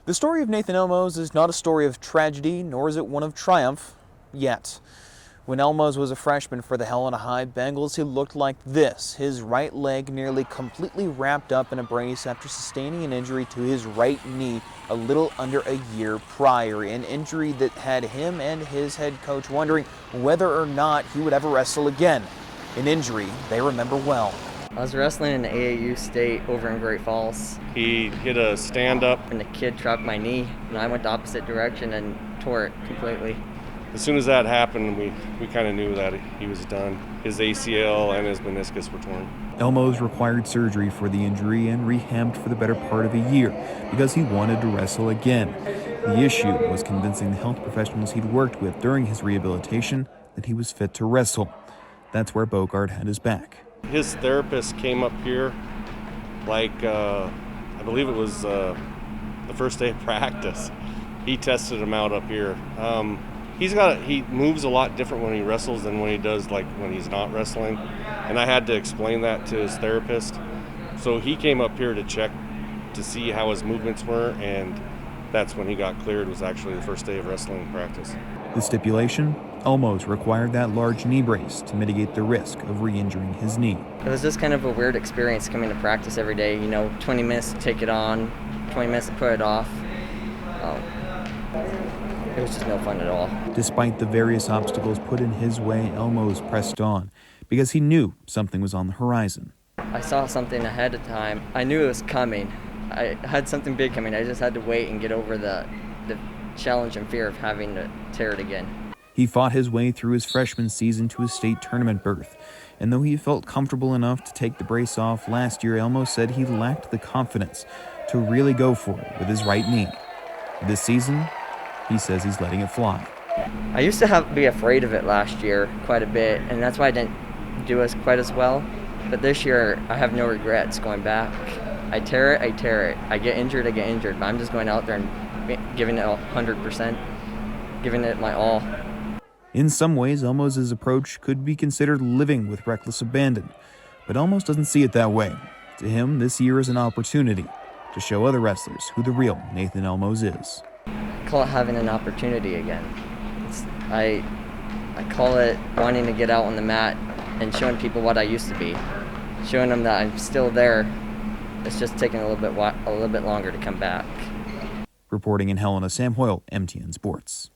The story of Nathan Elmose is not a story of tragedy, nor is it one of triumph, yet. When Elmose was a freshman for the Helena High Bengals, he looked like this, his right leg nearly completely wrapped up in a brace after sustaining an injury to his right knee a little under a year prior, an injury that had him and his head coach wondering whether or not he would ever wrestle again, an injury they remember well. I was wrestling in the AAU state over in Great Falls. He hit a stand-up. And the kid dropped my knee, and I went the opposite direction and tore it completely. As soon as that happened, we kind of knew that he was done. His ACL and his meniscus were torn. Elmose required surgery for the injury and rehabbed for the better part of a year because he wanted to wrestle again. The issue was convincing the health professionals he'd worked with during his rehabilitation that he was fit to wrestle. That's where Bogart had his back. His therapist came up here I believe it was the first day of practice. He tested him out up here. He moves a lot different when he wrestles than when he does when he's not wrestling. And I had to explain that to his therapist. So he came up here to check to see how his movements were, and that's when he got cleared. Was actually the first day of wrestling practice. The stipulation, Elmose required that large knee brace to mitigate the risk of re-injuring his knee. It was just kind of a weird experience coming to practice every day, 20 minutes to take it on, 20 minutes to put it off. It was just no fun at all. Despite the various obstacles put in his way, Elmose pressed on because he knew something was on the horizon. I saw something ahead of time. I knew it was coming. I had something big coming. I just had to wait and get over the challenge and fear of having to tear it again. He fought his way through his freshman season to a state tournament berth, and though he felt comfortable enough to take the brace off last year, Elmose said he lacked the confidence to really go for it with his right knee. This season, he says he's letting it fly. I used to be afraid of it last year quite a bit, and that's why I didn't do quite as well. But this year, I have no regrets going back. I tear it. I get injured, but I'm just going out there and giving it 100%, giving it my all. In some ways, Elmose's approach could be considered living with reckless abandon, but Elmose doesn't see it that way. To him, this year is an opportunity to show other wrestlers who the real Nathan Elmose is. I call it having an opportunity again. I call it wanting to get out on the mat and showing people what I used to be, showing them that I'm still there. It's just taking a little bit longer to come back. Reporting in Helena, Sam Hoyle, MTN Sports.